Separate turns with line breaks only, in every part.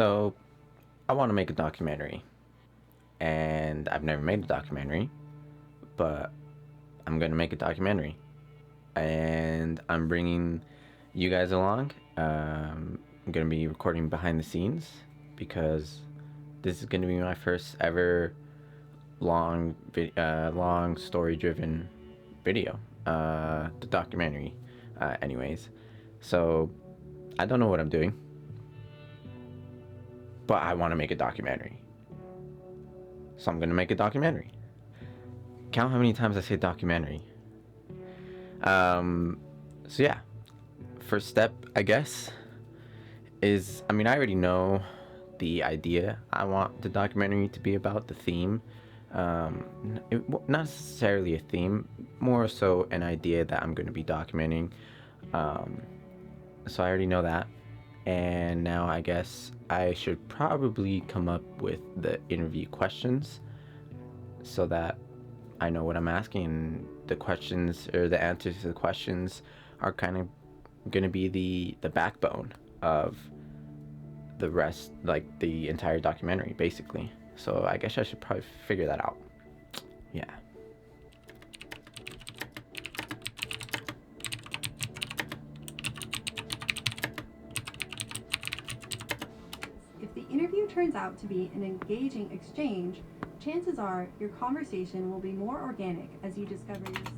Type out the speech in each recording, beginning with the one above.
So, I want to make a documentary, and I've never made a documentary, but I'm gonna make a documentary, and I'm bringing you guys along. I'm gonna be recording behind the scenes because this is gonna be my first ever long story-driven video, the documentary. Anyways, so I don't know what I'm doing, but I want to make a documentary. So I'm gonna make a documentary. Count how many times I say documentary. Um, so yeah, first step, I guess, is I already know the idea I want the documentary to be about, the theme. Not necessarily a theme, more so an idea that I'm going to be documenting. Um, so I already know that. And now I guess I should probably come up with the interview questions so that I know what I'm asking. And the questions or the answers to the questions are kind of going to be the backbone of the rest, like the entire documentary, basically. So I guess I should probably figure that out. Yeah.
If the interview turns out to be an engaging exchange, chances are your conversation will be more organic as you discover your subject.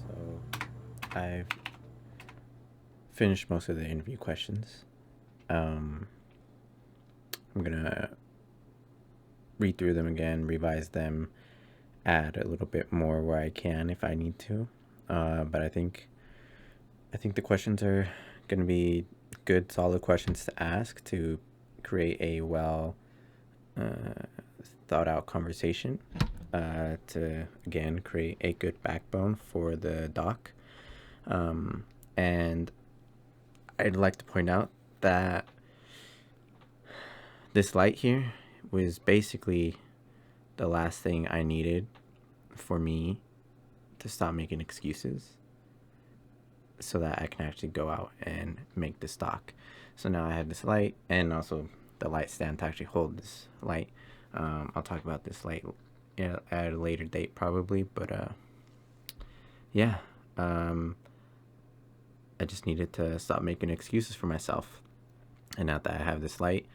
So I've finished most of the interview questions. I'm gonna read through them again, revise them, add a little bit more where I can if I need to. But I think the questions are gonna be good, solid questions to ask to create a well thought out conversation. To again create a good backbone for the doc. And I'd like to point out that this light here was basically the last thing I needed for me to stop making excuses so that I can actually go out and make this stock. So now I have this light and also the light stand to actually hold this light. I'll talk about this light at a later date probably, but yeah, I just needed to stop making excuses for myself. And now that I have this light,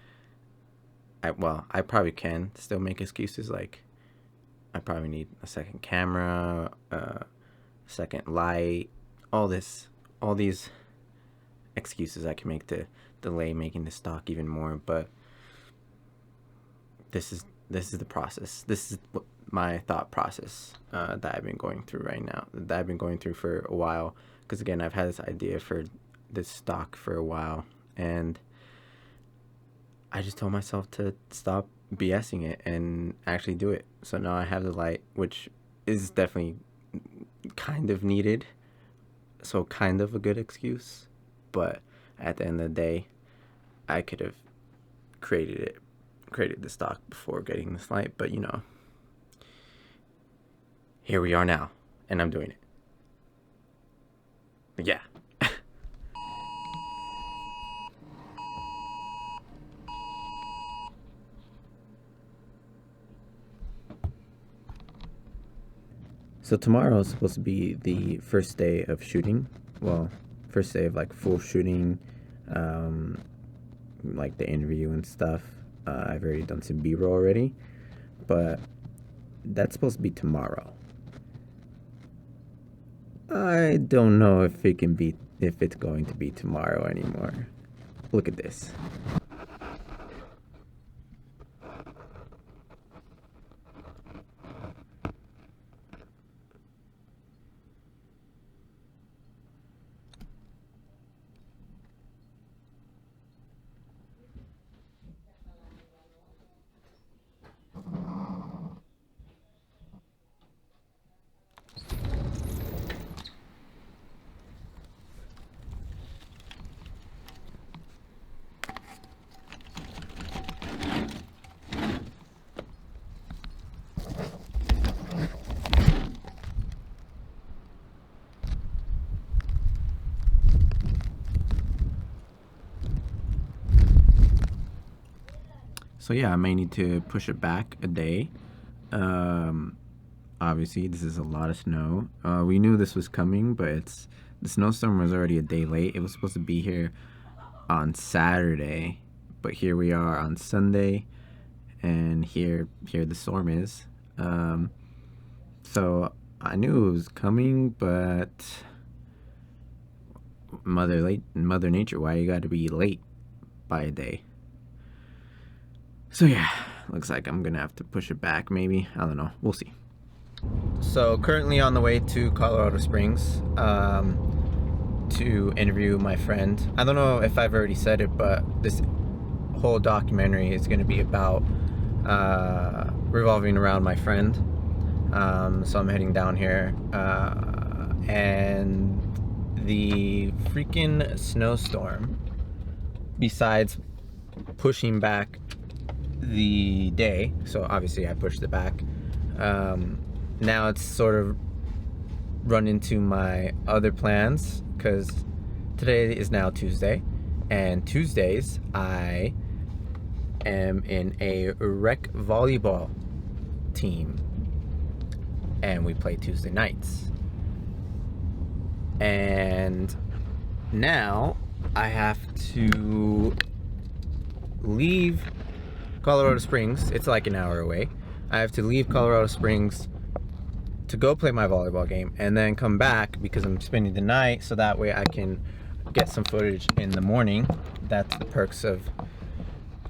I probably can still make excuses. Like, I probably need a second camera, second light, all these excuses I can make to delay making the stock even more. But this is the process. This is my thought process that I've been going through right now. That I've been going through for a while. Because again, I've had this idea for this stock for a while, and I just told myself to stop BSing it and actually do it. So now I have the light, which is definitely kind of needed. So kind of a good excuse, but at the end of the day, I could have created the stock before getting this light. But here we are now, and I'm doing it. Yeah. So tomorrow is supposed to be the first day of shooting. Well, first day of like full shooting, like the interview and stuff. I've already done some B-roll already, but that's supposed to be tomorrow. I don't know if it's going to be tomorrow anymore. Look at this. So yeah, I may need to push it back a day. Um, Obviously, this is a lot of snow. We knew this was coming, but the snowstorm was already a day late. It was supposed to be here on Saturday, but here we are on Sunday, and here the storm is. So I knew it was coming, but Mother Nature, why you got to be late by a day? So yeah, looks like I'm gonna have to push it back. Maybe, I don't know. We'll see. So currently on the way to Colorado Springs to interview my friend. I don't know if I've already said it, but this whole documentary is going to be about revolving around my friend. So I'm heading down here, and the freaking snowstorm, besides pushing back the day, so obviously I pushed it back, now it's sort of run into my other plans, because today is now Tuesday, and Tuesdays I am in a rec volleyball team, and we play Tuesday nights. And now I have to leave Colorado Springs. It's like an hour away. I have to leave Colorado Springs to go play my volleyball game and then come back because I'm spending the night, so that way I can get some footage in the morning. That's the perks of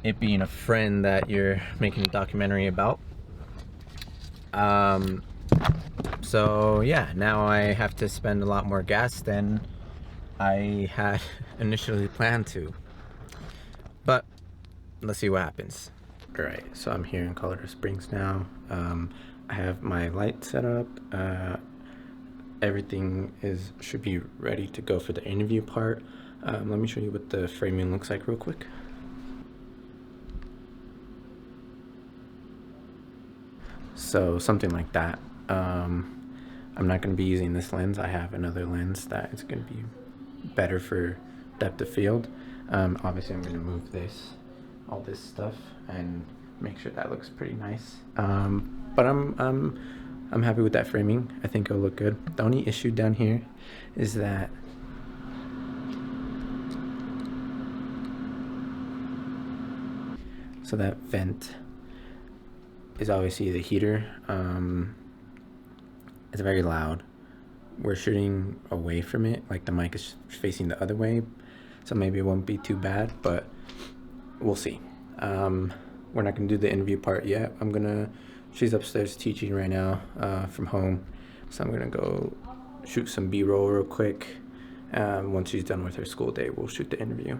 it being a friend that you're making a documentary about. So yeah, now I have to spend a lot more gas than I had initially planned to, but let's see what happens. All right, so I'm here in Colorado Springs now. I have my light set up. Everything should be ready to go for the interview part. Let me show you what the framing looks like real quick. So something like that. I'm not going to be using this lens. I have another lens that is going to be better for depth of field. Obviously, I'm going to move all this stuff, and make sure that looks pretty nice. But I'm happy with that framing. I think it'll look good. The only issue down here is that that vent is obviously the heater. It's very loud. We're shooting away from it, like the mic is facing the other way, so maybe it won't be too bad, but we'll see. We're not gonna do the interview part yet. She's upstairs teaching right now from home, so I'm gonna go shoot some B-roll real quick. Once she's done with her school day, we'll shoot the interview.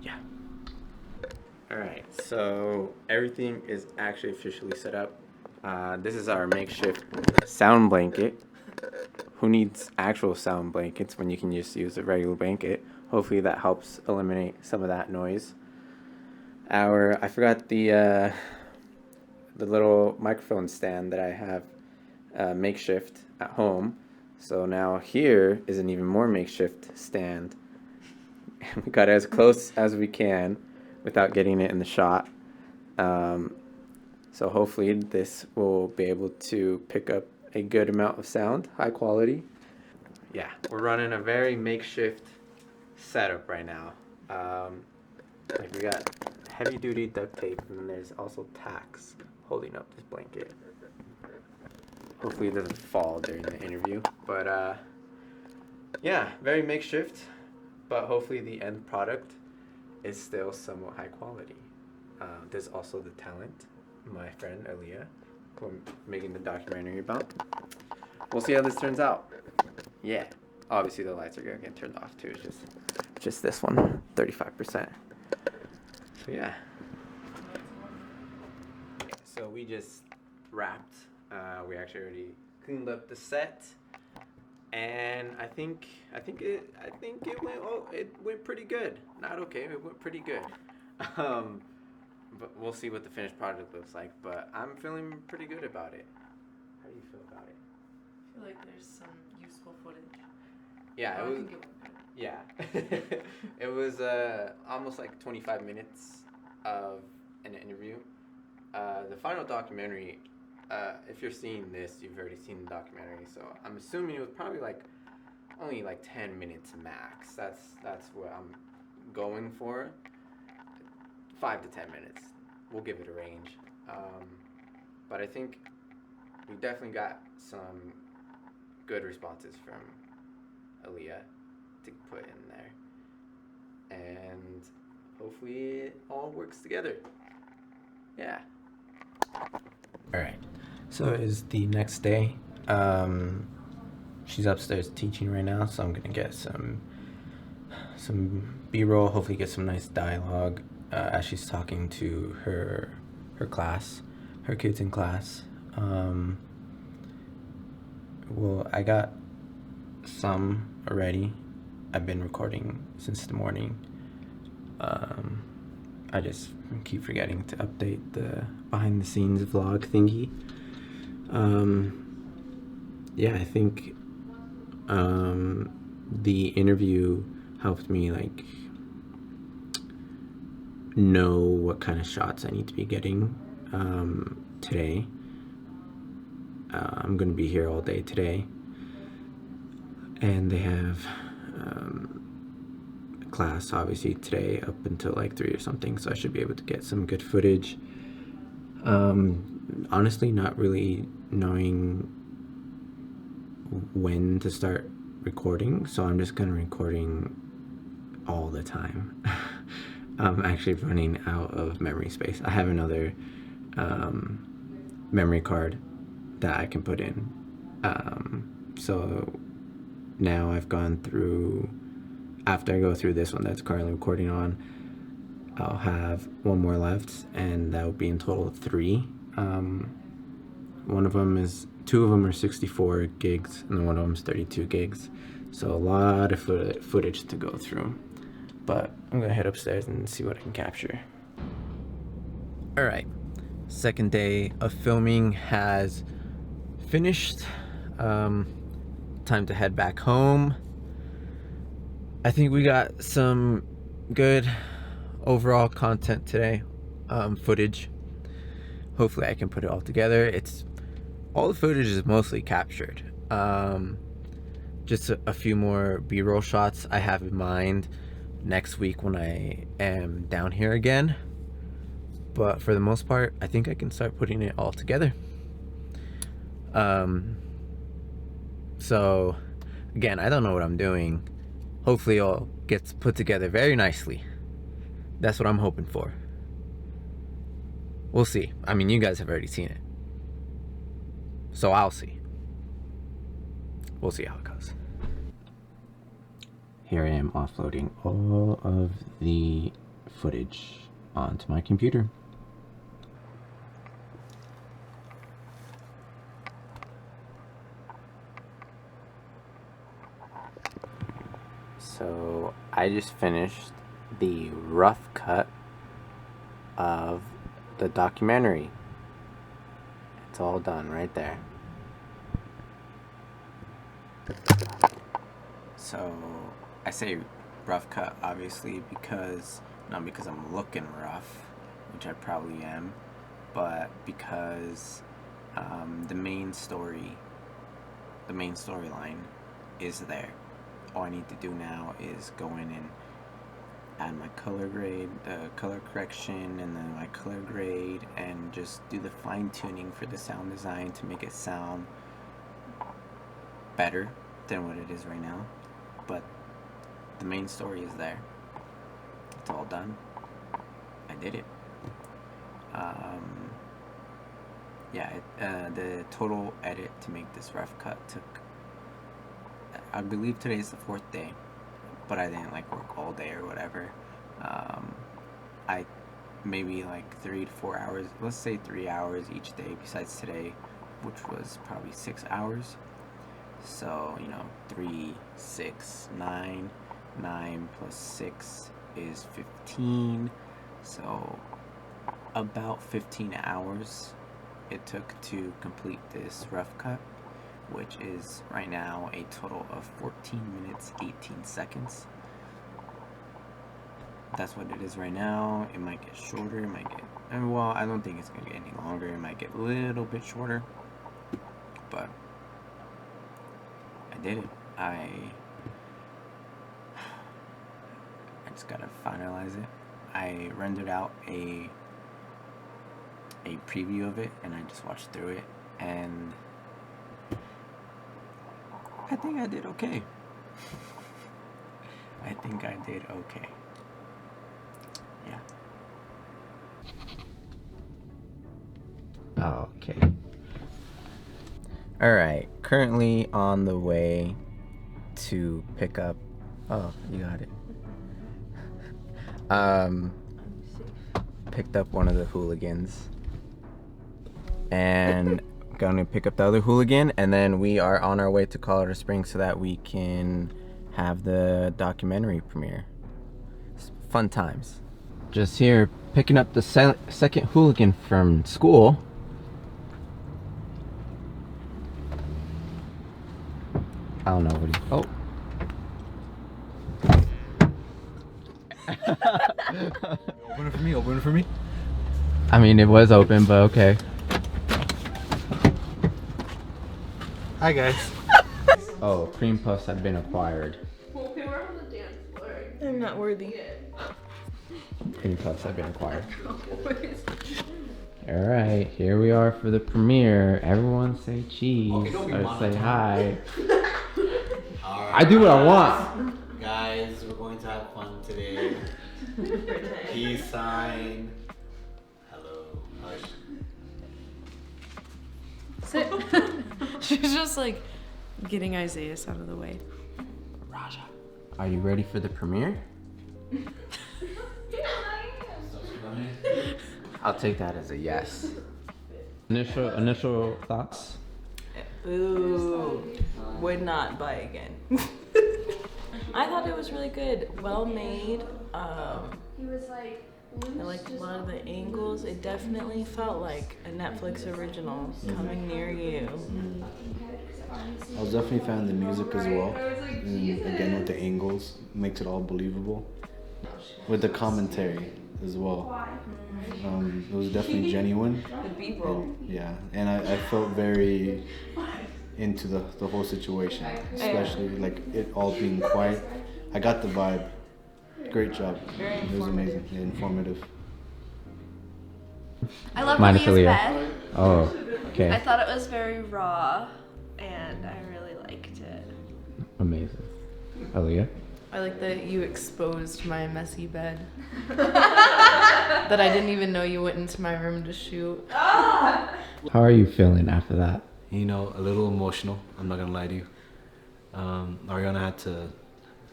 Yeah. All right, so everything is actually officially set up. This is our makeshift sound blanket. Who needs actual sound blankets when you can just use a regular blanket? Hopefully that helps eliminate some of that noise. I forgot the little microphone stand that I have makeshift at home. So now here is an even more makeshift stand. We got as close as we can without getting it in the shot. So hopefully this will be able to pick up a good amount of sound, high quality. Yeah, we're running a very makeshift setup right now. Like we got heavy duty duct tape, and then there's also tacks holding up this blanket. Hopefully it doesn't fall during the interview, but yeah, very makeshift, but hopefully the end product is still somewhat high quality. There's also the talent, my friend Aaliyah, who I'm making the documentary about. We'll see how this turns out. Yeah, obviously the lights are gonna get turned off too. It's just this one, 35%. So yeah. So we just wrapped. We actually already cleaned up the set, and I think it went pretty good. Not okay, it went pretty good. But we'll see what the finished product looks like. But I'm feeling pretty good about it. How do you feel about it?
I feel like there's some useful footage.
Yeah,
it was.
Yeah, it was almost like 25 minutes of an interview. The final documentary, if you're seeing this, you've already seen the documentary, so I'm assuming it was probably like only like 10 minutes max. That's what I'm going for. 5 to 10 minutes. We'll give it a range. But I think we definitely got some good responses from Aaliyah to put in there. And hopefully it all works together. Yeah. Alright. So it is the next day. She's upstairs teaching right now, so I'm gonna get some B-roll, hopefully get some nice dialogue as she's talking to her class, her kids in class. Well, I got some already. I've been recording since the morning. I just keep forgetting to update the behind the scenes vlog thingy. Yeah, I think the interview helped me like know what kind of shots I need to be getting today. I'm gonna be here all day today, and they have class obviously today up until like 3 or something, so I should be able to get some good footage. Honestly, not really knowing when to start recording, so I'm just gonna recording all the time. I'm actually running out of memory space. I have another memory card that I can put in. So now I've gone through, after I go through this one that's currently recording on, I'll have one more left, and that will be in total 3. Two of them are 64 gigs, and then one of them is 32 gigs. So a lot of footage to go through. But I'm gonna head upstairs and see what I can capture. All right, second day of filming has finished. Time to head back home. I think we got some good overall content today, footage. Hopefully I can put it all together. All the footage is mostly captured. Just a few more B-roll shots I have in mind next week when I am down here again. But for the most part, I think I can start putting it all together. So again, I don't know what I'm doing. Hopefully it all gets put together very nicely. That's what I'm hoping for. We'll see. I mean, you guys have already seen it, so I'll see. We'll see how it goes. Here I am offloading all of the footage onto my computer. So I just finished the rough cut of the documentary. It's all done right there. So I say rough cut obviously because, not because I'm looking rough, which I probably am, but because the main storyline is there. All I need to do now is go in and add my color grade, the color correction, and then my color grade, and just do the fine tuning for the sound design to make it sound better than what it is right now. But the main story is there. It's all done. I did it. The total edit to make this rough cut took, I believe today's the 4th day, but I didn't like work all day or whatever. I maybe like 3 to 4 hours, let's say 3 hours each day besides today, which was probably 6 hours. So, 3, 6, 9, 9 plus 6 is 15. So about 15 hours it took to complete this rough cut, which is right now a total of 14 minutes 18 seconds. that's what it is right now. It might get shorter. It might get, well, I don't think it's gonna get any longer. It might get a little bit shorter, but I did it. I just gotta finalize it. I rendered out a preview of it, and I just watched through it, and I think I did okay. I think I did okay. Yeah. Okay. Alright, currently on the way to pick up. Oh, you got it. Picked up one of the hooligans. And gonna pick up the other hooligan, and then we are on our way to Colorado Springs so that we can have the documentary premiere. It's fun times. Just here picking up the second hooligan from school. I don't know what he. Oh.
Open it for me. Open it for me.
I mean, it was open, but okay.
Hi guys.
Oh, cream puffs have been acquired.
Well, we were on the dance floor.
I'm not worthy.
Cream puffs have been acquired. All right, here we are for the premiere. Everyone say cheese or say hi. I do what I want.
Guys, we're going to have fun today. Peace sign. Hello. Hush.
Sit. She's just like getting Isaiah out of the way.
Raja, are you ready for the premiere? I'll take that as a yes. Initial thoughts?
Ooh, would not buy again. I thought it was really good, well made. I liked a lot of the angles. It definitely felt like a Netflix original coming near you.
I was definitely a fan of the music as well. And again, with the angles, makes it all believable. With the commentary as well. It was definitely genuine.
The B-roll.
Yeah, and I felt very into the whole situation, especially like it all being quiet. I got the vibe. Great job. It was amazing and informative.
I love
Minus
Leah's
Aaliyah.
bed.
Oh, okay.
I thought it was very raw, and I really liked it.
Amazing. Aaliyah?
I like that you exposed my messy bed. That I didn't even know you went into my room to shoot.
How are you feeling after that?
You know, a little emotional. I'm not gonna lie to you. Ariana had to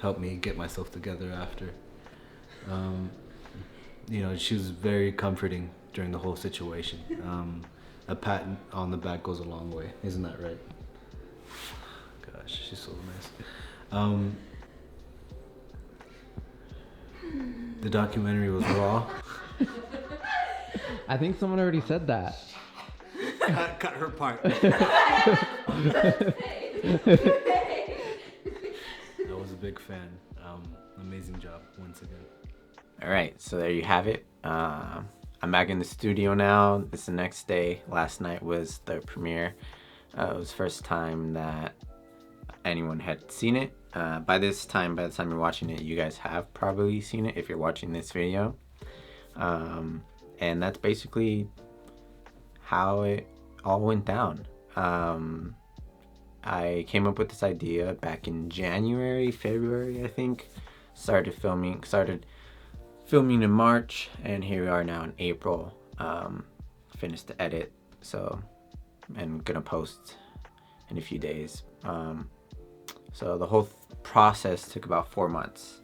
help me get myself together after. You know, she was very comforting during the whole situation. A pat on the back goes a long way, isn't that right? Gosh, she's so nice. The documentary was raw.
I think someone already said that.
Cut her part. I was a big fan. Amazing job once again.
All right, so there you have it. I'm back in the studio now. It's the next day. Last night was the premiere. It was the first time that anyone had seen it. By the time you're watching it, you guys have probably seen it if you're watching this video. And that's basically how it all went down. I came up with this idea back in February, I think. Started filming in March, and here we are now in April. Finished the edit, and gonna post in a few days. So the whole process took about 4 months.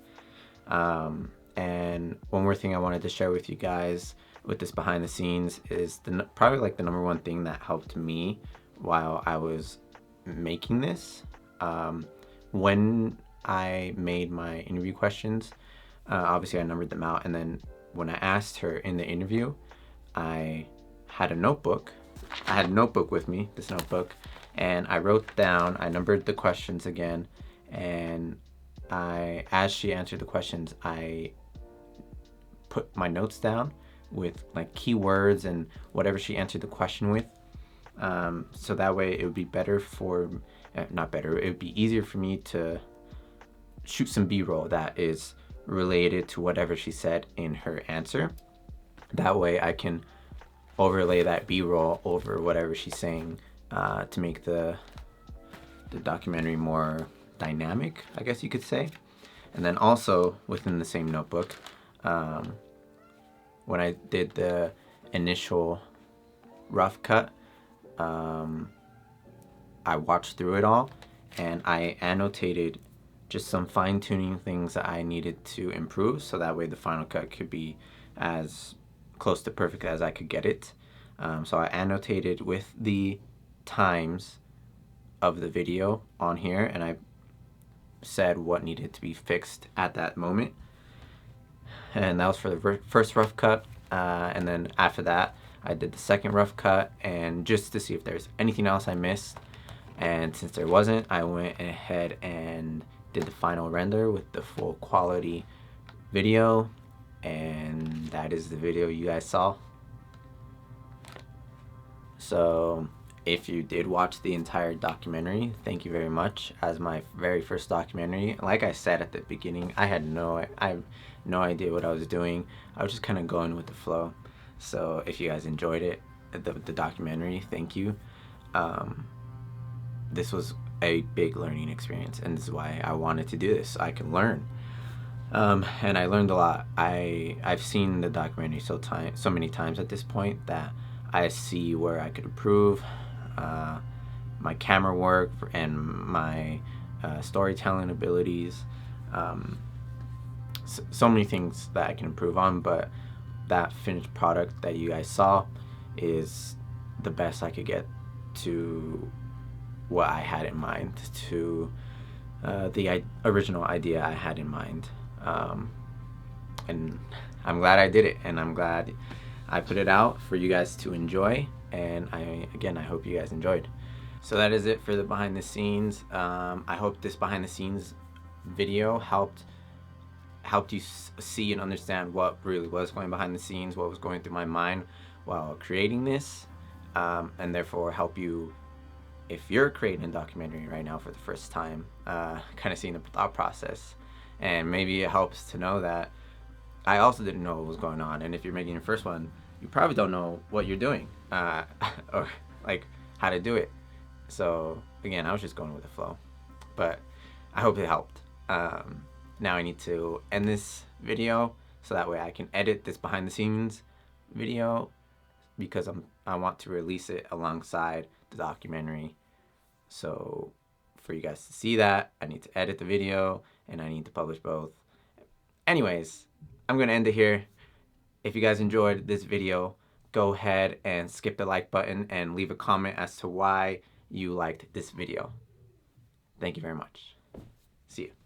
And one more thing I wanted to share with you guys with this behind the scenes is probably like the number one thing that helped me while I was making this. When I made my interview questions, obviously I numbered them out, and then when I asked her in the interview, I had a notebook. I had a notebook with me, this notebook, and I wrote down, I numbered the questions again, and as she answered the questions, I put my notes down with like keywords and whatever she answered the question with. So that way it would be better for, not better, it would be easier for me to shoot some B-roll that is related to whatever she said in her answer. That way I can overlay that B-roll over whatever she's saying to make the documentary more dynamic, I guess you could say. And then also within the same notebook, when I did the initial rough cut, I watched through it all and I annotated just some fine-tuning things that I needed to improve, so that way the final cut could be as close to perfect as I could get it. So I annotated with the times of the video on here, and I said what needed to be fixed at that moment. And that was for the first rough cut. And then after that, I did the second rough cut, and just to see if there's anything else I missed. And since there wasn't, I went ahead and did the final render with the full quality video, and that is the video you guys saw. So if you did watch the entire documentary, thank you very much. As my very first documentary, like I said at the beginning, I have no idea what I was doing. I was just kind of going with the flow. So if you guys enjoyed it, the documentary, thank you. This was a big learning experience, and this is why I wanted to do this, so I can learn. And I learned a lot. I've seen the documentary so many times at this point that I see where I could improve my camera work and my storytelling abilities. So many things that I can improve on, but that finished product that you guys saw is the best I could get to what I had in mind, to the original idea I had in mind. And I'm glad I did it, and I'm glad I put it out for you guys to enjoy, and I hope you guys enjoyed. So that is it for the behind the scenes. I hope this behind the scenes video helped you see and understand what really was going behind the scenes, what was going through my mind while creating this, and therefore help you if you're creating a documentary right now for the first time, kind of seeing the thought process. And maybe it helps to know that I also didn't know what was going on, and if you're making your first one, you probably don't know what you're doing, or like how to do it. So again, I was just going with the flow, but I hope it helped. Now I need to end this video so that way I can edit this behind the scenes video, because I want to release it alongside the documentary. So for you guys to see that, I need to edit the video and I need to publish both. Anyways, I'm gonna end it here. If you guys enjoyed this video, go ahead and skip the like button and leave a comment as to why you liked this video. Thank you very much. See you.